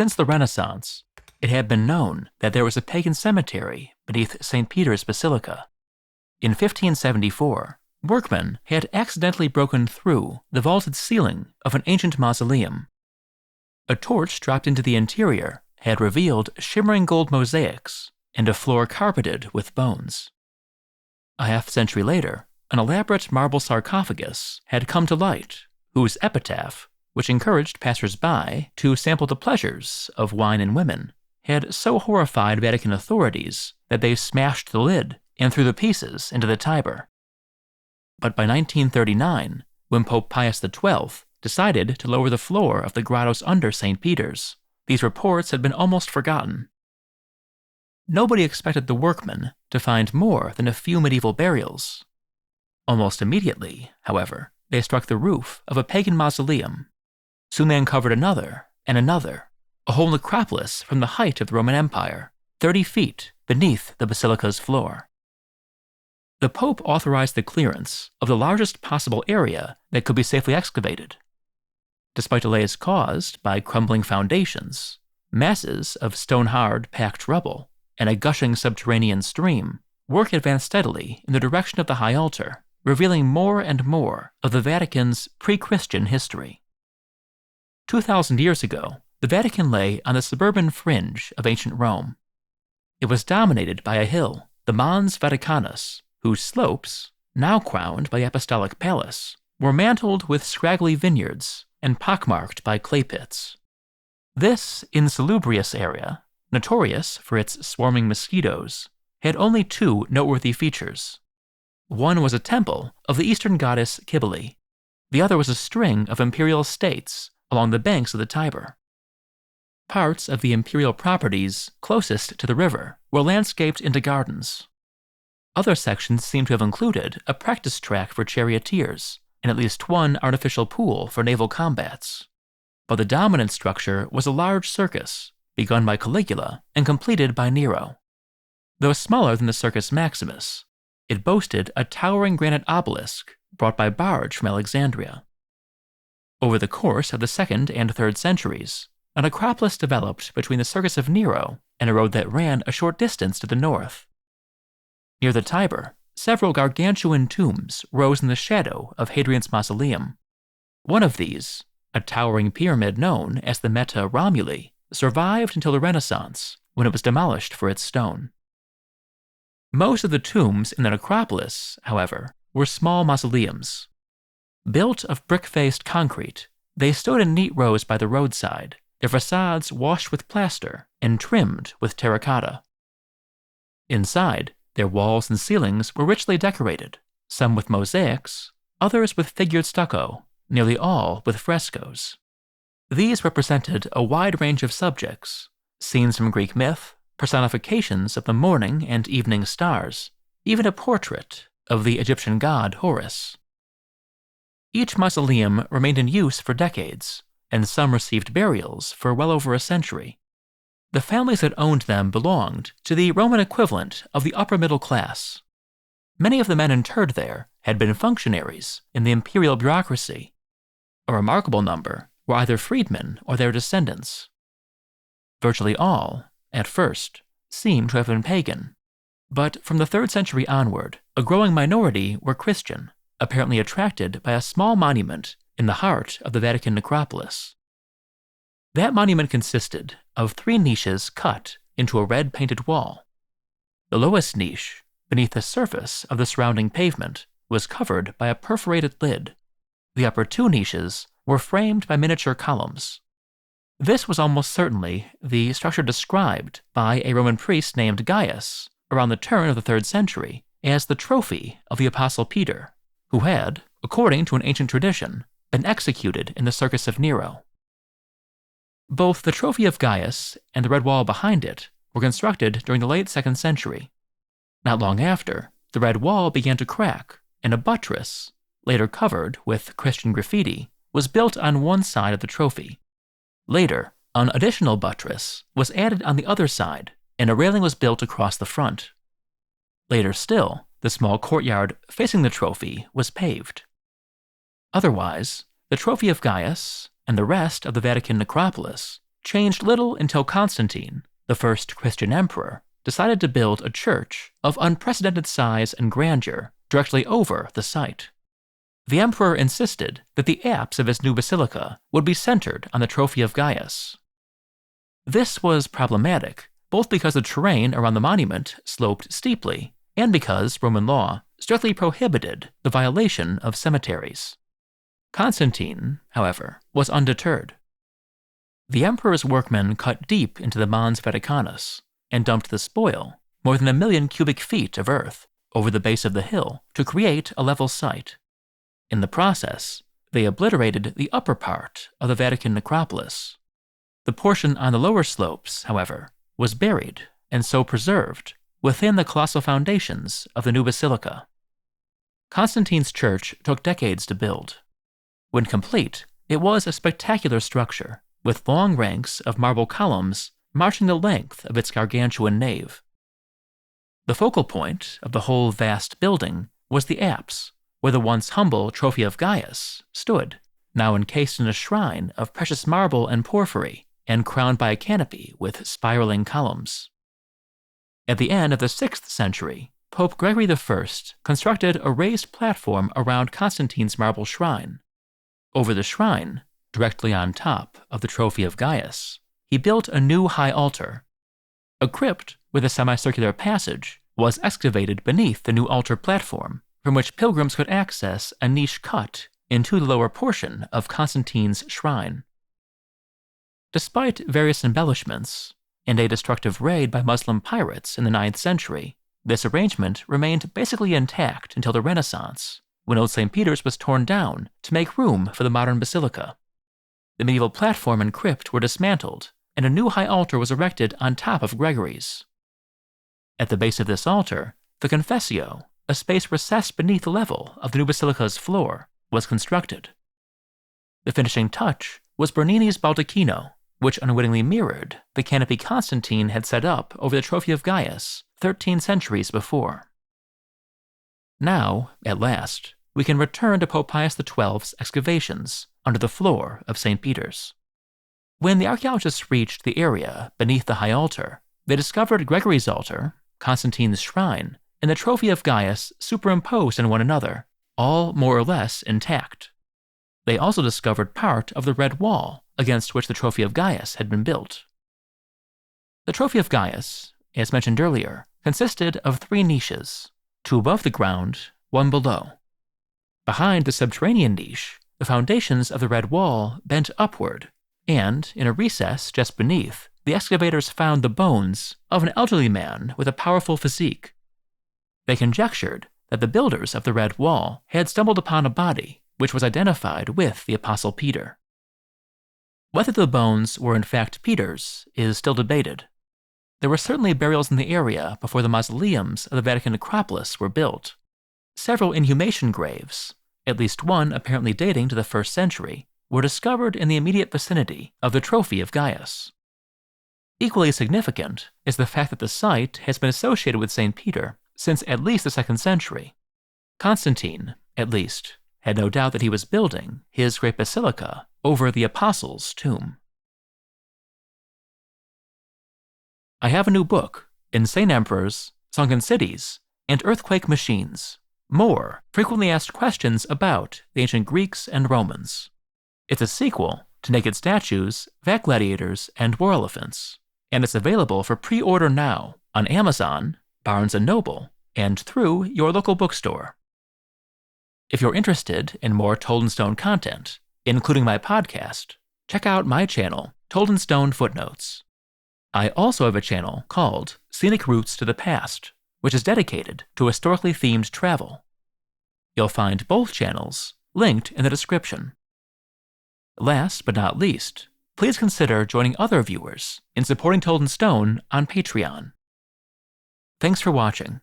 Since the Renaissance, it had been known that there was a pagan cemetery beneath St. Peter's Basilica. In 1574, workmen had accidentally broken through the vaulted ceiling of an ancient mausoleum. A torch dropped into the interior had revealed shimmering gold mosaics and a floor carpeted with bones. A half-century later, an elaborate marble sarcophagus had come to light, whose epitaph, which encouraged passers-by to sample the pleasures of wine and women, had so horrified Vatican authorities that they smashed the lid and threw the pieces into the Tiber. But by 1939, when Pope Pius XII decided to lower the floor of the grottos under St. Peter's, these reports had been almost forgotten. Nobody expected the workmen to find more than a few medieval burials. Almost immediately, however, they struck the roof of a pagan mausoleum. Soon they uncovered another and another, a whole necropolis from the height of the Roman Empire, 30 feet beneath the basilica's floor. The Pope authorized the clearance of the largest possible area that could be safely excavated. Despite delays caused by crumbling foundations, masses of stone-hard packed rubble, and a gushing subterranean stream, work advanced steadily in the direction of the high altar, revealing more and more of the Vatican's pre-Christian history. 2,000 years ago, the Vatican lay on the suburban fringe of ancient Rome. It was dominated by a hill, the Mons Vaticanus, whose slopes, now crowned by the Apostolic Palace, were mantled with scraggly vineyards and pockmarked by clay pits. This insalubrious area, notorious for its swarming mosquitoes, had only two noteworthy features. One was a temple of the eastern goddess Cybele. The other was a string of imperial estates along the banks of the Tiber. Parts of the imperial properties closest to the river were landscaped into gardens. Other sections seem to have included a practice track for charioteers and at least one artificial pool for naval combats. But the dominant structure was a large circus, begun by Caligula and completed by Nero. Though smaller than the Circus Maximus, it boasted a towering granite obelisk brought by barge from Alexandria. Over the course of the 2nd and 3rd centuries, a necropolis developed between the Circus of Nero and a road that ran a short distance to the north. Near the Tiber, several gargantuan tombs rose in the shadow of Hadrian's mausoleum. One of these, a towering pyramid known as the Meta Romuli, survived until the Renaissance, when it was demolished for its stone. Most of the tombs in the necropolis, however, were small mausoleums. Built of brick-faced concrete, they stood in neat rows by the roadside, their facades washed with plaster and trimmed with terracotta. Inside, their walls and ceilings were richly decorated, some with mosaics, others with figured stucco, nearly all with frescoes. These represented a wide range of subjects, scenes from Greek myth, personifications of the morning and evening stars, even a portrait of the Egyptian god Horus. Each mausoleum remained in use for decades, and some received burials for well over a century. The families that owned them belonged to the Roman equivalent of the upper middle class. Many of the men interred there had been functionaries in the imperial bureaucracy. A remarkable number were either freedmen or their descendants. Virtually all, at first, seemed to have been pagan, but from the 3rd century onward, a growing minority were Christian, apparently attracted by a small monument in the heart of the Vatican Necropolis. That monument consisted of 3 niches cut into a red painted wall. The lowest niche, beneath the surface of the surrounding pavement, was covered by a perforated lid. The upper 2 niches were framed by miniature columns. This was almost certainly the structure described by a Roman priest named Gaius around the turn of the 3rd century as the Trophy of the Apostle Peter, who had, according to an ancient tradition, been executed in the Circus of Nero. Both the Trophy of Gaius and the red wall behind it were constructed during the late 2nd century. Not long after, the red wall began to crack, and a buttress, later covered with Christian graffiti, was built on one side of the trophy. Later, an additional buttress was added on the other side, and a railing was built across the front. Later still, the small courtyard facing the trophy was paved. Otherwise, the Trophy of Gaius and the rest of the Vatican Necropolis changed little until Constantine, the first Christian emperor, decided to build a church of unprecedented size and grandeur directly over the site. The emperor insisted that the apse of his new basilica would be centered on the Trophy of Gaius. This was problematic, both because the terrain around the monument sloped steeply and because Roman law strictly prohibited the violation of cemeteries. Constantine, however, was undeterred. The emperor's workmen cut deep into the Mons Vaticanus and dumped the spoil, more than 1 million cubic feet of earth, over the base of the hill to create a level site. In the process, they obliterated the upper part of the Vatican Necropolis. The portion on the lower slopes, however, was buried and so preserved within the colossal foundations of the new basilica. Constantine's church took decades to build. When complete, it was a spectacular structure, with long ranks of marble columns marching the length of its gargantuan nave. The focal point of the whole vast building was the apse, where the once humble Trophy of Gaius stood, now encased in a shrine of precious marble and porphyry, and crowned by a canopy with spiraling columns. At the end of the 6th century, Pope Gregory I constructed a raised platform around Constantine's marble shrine. Over the shrine, directly on top of the Trophy of Gaius, he built a new high altar. A crypt with a semicircular passage was excavated beneath the new altar platform, from which pilgrims could access a niche cut into the lower portion of Constantine's shrine. Despite various embellishments and a destructive raid by Muslim pirates in the 9th century, this arrangement remained basically intact until the Renaissance, when Old St. Peter's was torn down to make room for the modern basilica. The medieval platform and crypt were dismantled, and a new high altar was erected on top of Gregory's. At the base of this altar, the Confessio, a space recessed beneath the level of the new basilica's floor, was constructed. The finishing touch was Bernini's baldacchino, which unwittingly mirrored the canopy Constantine had set up over the Trophy of Gaius 13 centuries before. Now, at last, we can return to Pope Pius XII's excavations under the floor of St. Peter's. When the archaeologists reached the area beneath the high altar, they discovered Gregory's altar, Constantine's shrine, and the Trophy of Gaius superimposed on one another, all more or less intact. They also discovered part of the red wall against which the Trophy of Gaius had been built. The Trophy of Gaius, as mentioned earlier, consisted of 3 niches, 2 above the ground, 1 below. Behind the subterranean niche, the foundations of the red wall bent upward, and in a recess just beneath, the excavators found the bones of an elderly man with a powerful physique. They conjectured that the builders of the red wall had stumbled upon a body which was identified with the Apostle Peter. Whether the bones were in fact Peter's is still debated. There were certainly burials in the area before the mausoleums of the Vatican Necropolis were built. Several inhumation graves, at least one apparently dating to the 1st century, were discovered in the immediate vicinity of the Trophy of Gaius. Equally significant is the fact that the site has been associated with St. Peter since at least the 2nd century. Constantine, at least, had no doubt that he was building his great basilica over the Apostles' tomb. I have a new book, Insane Emperors, Sunken Cities, and Earthquake Machines. More frequently asked questions about the ancient Greeks and Romans. It's a sequel to Naked Statues, Vat Gladiators, and War Elephants, and it's available for pre-order now on Amazon, Barnes & Noble, and through your local bookstore. If you're interested in more Told in Stone content, including my podcast, check out my channel, Told in Stone Footnotes. I also have a channel called Scenic Routes to the Past, which is dedicated to historically themed travel. You'll find both channels linked in the description. Last but not least, please consider joining other viewers in supporting Told in Stone on Patreon. Thanks for watching.